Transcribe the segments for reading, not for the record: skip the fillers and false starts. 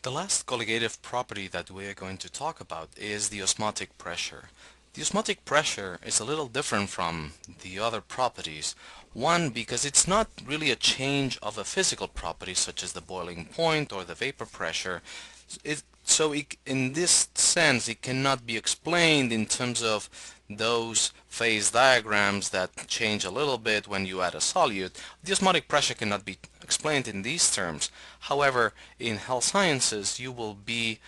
The last colligative property that we are going to talk about is the osmotic pressure. The osmotic pressure is a little different from the other properties. One, because it's not really a change of a physical property such as the boiling point or the vapor pressure. In this sense, it cannot be explained in terms of those phase diagrams that change a little bit when you add a solute. The osmotic pressure cannot be explained in these terms. However, in health sciences, you will be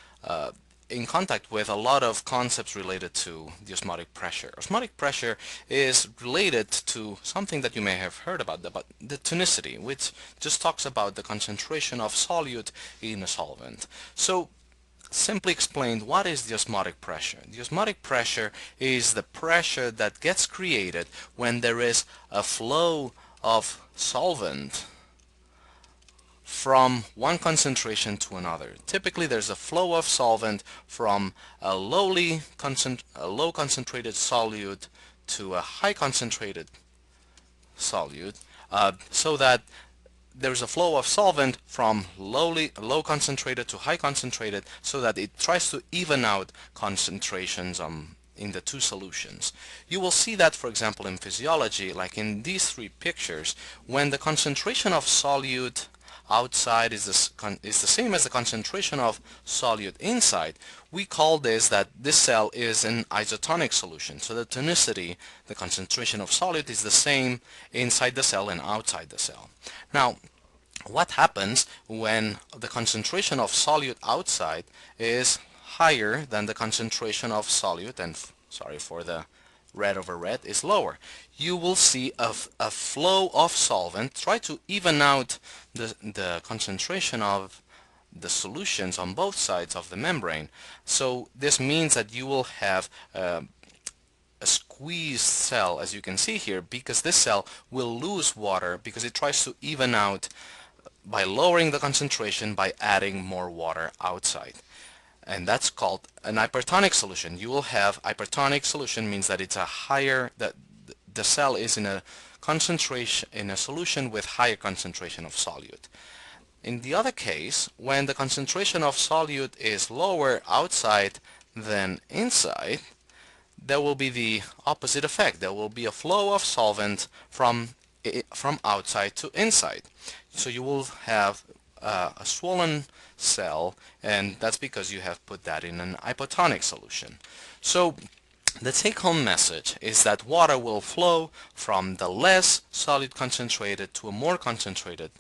in contact with a lot of concepts related to the osmotic pressure. Osmotic pressure is related to something that you may have heard about the tonicity, which just talks about the concentration of solute in a solvent. So, simply explained, what is the osmotic pressure? The osmotic pressure is the pressure that gets created when there is a flow of solvent from one concentration to another. Typically, there's a flow of solvent from a low concentrated solute to a high concentrated solute, so that there's a flow of solvent from low concentrated to high concentrated, so that it tries to even out concentrations in the two solutions. You will see that, for example, in physiology, like in these three pictures, when the concentration of solute outside is the same as the concentration of solute inside, we call that this cell is an isotonic solution. So the tonicity, the concentration of solute, is the same inside the cell and outside the cell. Now, what happens when the concentration of solute outside is higher than the concentration of solute, and sorry for the red over red, is lower? You will see a flow of solvent try to even out the concentration of the solutions on both sides of the membrane. So this means that you will have a squeezed cell, as you can see here, because this cell will lose water because it tries to even out by lowering the concentration by adding more water outside. And that's called an hypertonic solution. You will have hypertonic solution, means that it's a higher, that the cell is in a concentration, in a solution with higher concentration of solute. In the other case, when the concentration of solute is lower outside than inside, there will be the opposite effect. There will be a flow of solvent from outside to inside. So you will have a swollen cell, and that's because you have put that in an hypotonic solution. So the take-home message is that water will flow from the less solute concentrated to a more concentrated,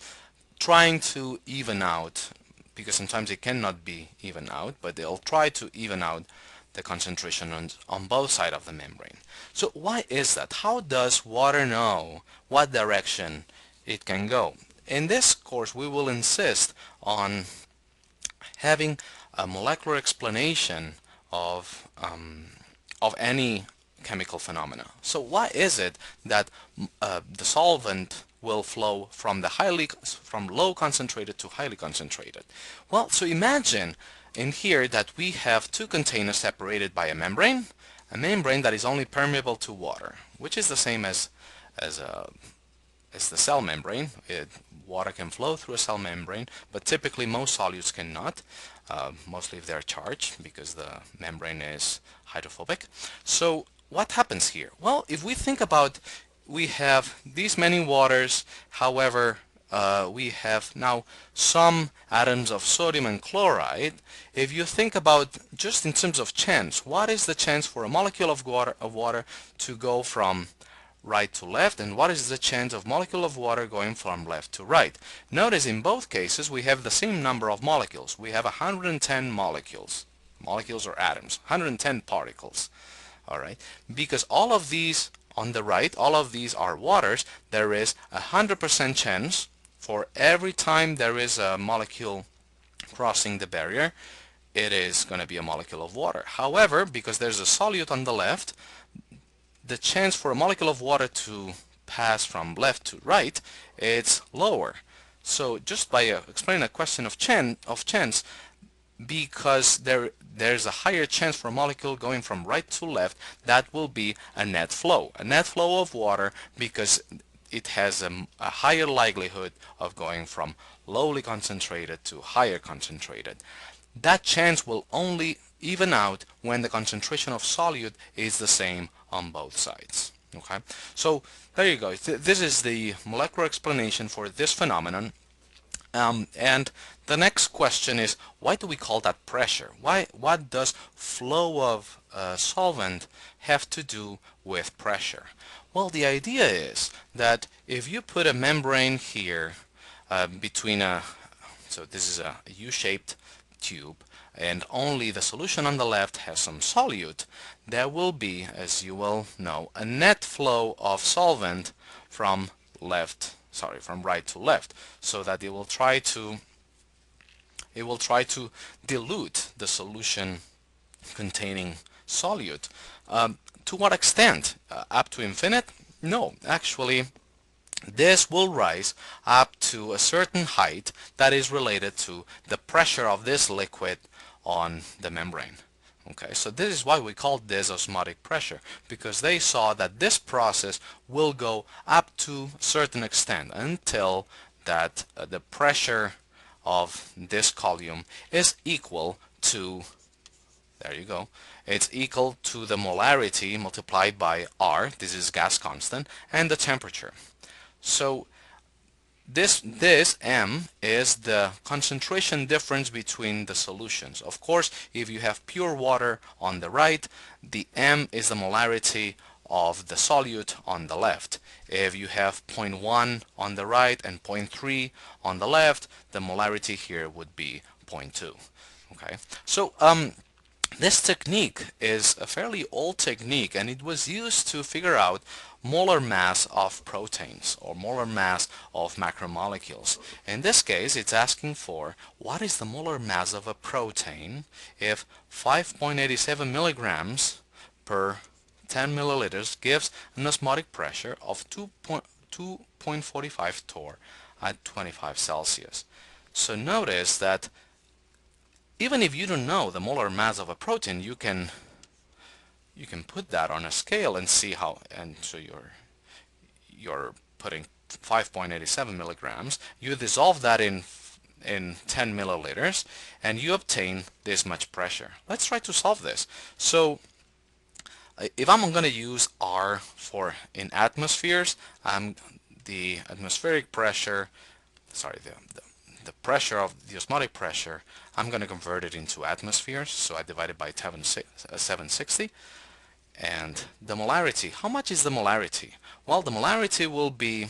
trying to even out, because sometimes it cannot be even out, but they'll try to even out the concentration on both sides of the membrane. So why is that? How does water know what direction it can go? In this course, we will insist on having a molecular explanation of any chemical phenomena. So why is it that the solvent will flow from low concentrated to highly concentrated? Well, so imagine in here that we have two containers separated by a membrane that is only permeable to water, which is the same as the cell membrane. Water can flow through a cell membrane, but typically most solutes cannot, mostly if they're charged, because the membrane is hydrophobic. So what happens here? Well, if we think about, we have these many waters, however, we have now some atoms of sodium and chloride. If you think about just in terms of chance, what is the chance for a molecule of water to go from right to left, and what is the chance of molecule of water going from left to right? Notice in both cases we have the same number of molecules. We have 110 molecules or atoms, 110 particles. Alright, because all of these on the right, all of these are waters, there is 100% chance for every time there is a molecule crossing the barrier, it is going to be a molecule of water. However, because there's a solute on the left, the chance for a molecule of water to pass from left to right, it's lower. So just by explaining a question of chance, because there's a higher chance for a molecule going from right to left, that will be a net flow of water, because it has a higher likelihood of going from lowly concentrated to higher concentrated. That chance will only even out when the concentration of solute is the same on both sides. Okay, so there you go. This is the molecular explanation for this phenomenon. And the next question is, why do we call that pressure? What does flow of solvent have to do with pressure? Well, the idea is that if you put a membrane here between so this is a U-shaped tube, and only the solution on the left has some solute, there will be, as you will know, a net flow of solvent from right to left, so that it will try to dilute the solution containing solute. To what extent? Up to infinite? No, actually this will rise up to a certain height that is related to the pressure of this liquid on the membrane. Okay, so this is why we call this osmotic pressure, because they saw that this process will go up to a certain extent until that the pressure of this column is equal to, there you go, it's equal to the molarity multiplied by R, this is gas constant, and the temperature. So this M is the concentration difference between the solutions. Of course, if you have pure water on the right, the M is the molarity of the solute on the left. If you have 0.1 on the right and 0.3 on the left, the molarity here would be 0.2. Okay, so this technique is a fairly old technique, and it was used to figure out molar mass of proteins or molar mass of macromolecules. In this case, it's asking for what is the molar mass of a protein if 5.87 milligrams per 10 milliliters gives an osmotic pressure of 2.45 torr at 25 Celsius. So notice that even if you don't know the molar mass of a protein, you can put that on a scale and see how, and so you're putting 5.87 milligrams, you dissolve that in 10 milliliters, and you obtain this much pressure. Let's try to solve this. So if I'm going to use R for in atmospheres, the atmospheric pressure, the pressure of the osmotic pressure, I'm going to convert it into atmospheres, so I divide it by 760. And the molarity, how much is the molarity? Well, the molarity will be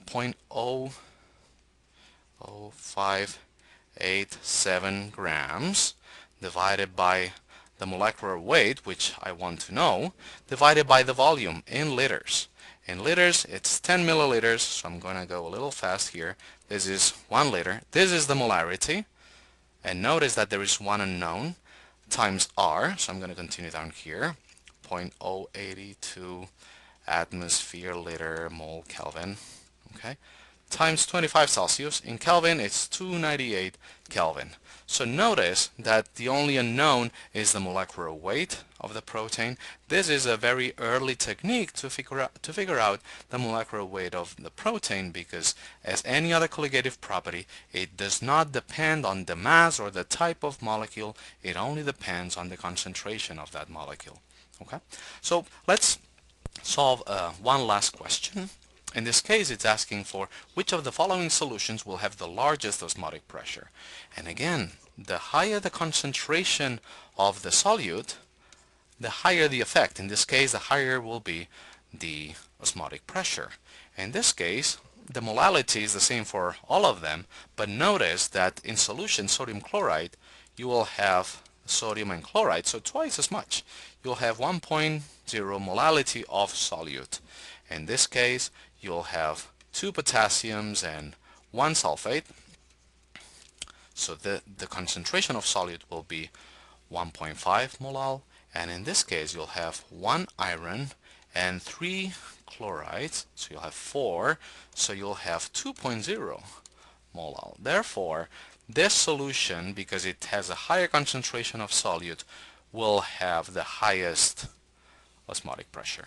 0.00587 grams divided by the molecular weight, which I want to know, divided by the volume in liters. In liters, it's 10 milliliters, so I'm going to go a little fast here. This is 1 liter. This is the molarity. And notice that there is one unknown times R, so I'm going to continue down here. 0.082 atmosphere liter mole Kelvin, okay, times 25 Celsius. In Kelvin, it's 298 Kelvin. So notice that the only unknown is the molecular weight of the protein. This is a very early technique to figure out the molecular weight of the protein, because as any other colligative property, it does not depend on the mass or the type of molecule. It only depends on the concentration of that molecule. Okay, so let's solve one last question. In this case, it's asking for which of the following solutions will have the largest osmotic pressure. And again, the higher the concentration of the solute, the higher the effect. In this case, the higher will be the osmotic pressure. In this case, the molality is the same for all of them, but notice that in solution sodium chloride, you will have sodium and chloride, so twice as much. You'll have 1.0 molality of solute. In this case, you'll have 2 potassiums and 1 sulfate. So the concentration of solute will be 1.5 molal, and in this case you'll have 1 iron and 3 chlorides, so you'll have 4, so you'll have 2.0 molal. Therefore, this solution, because it has a higher concentration of solute, will have the highest osmotic pressure.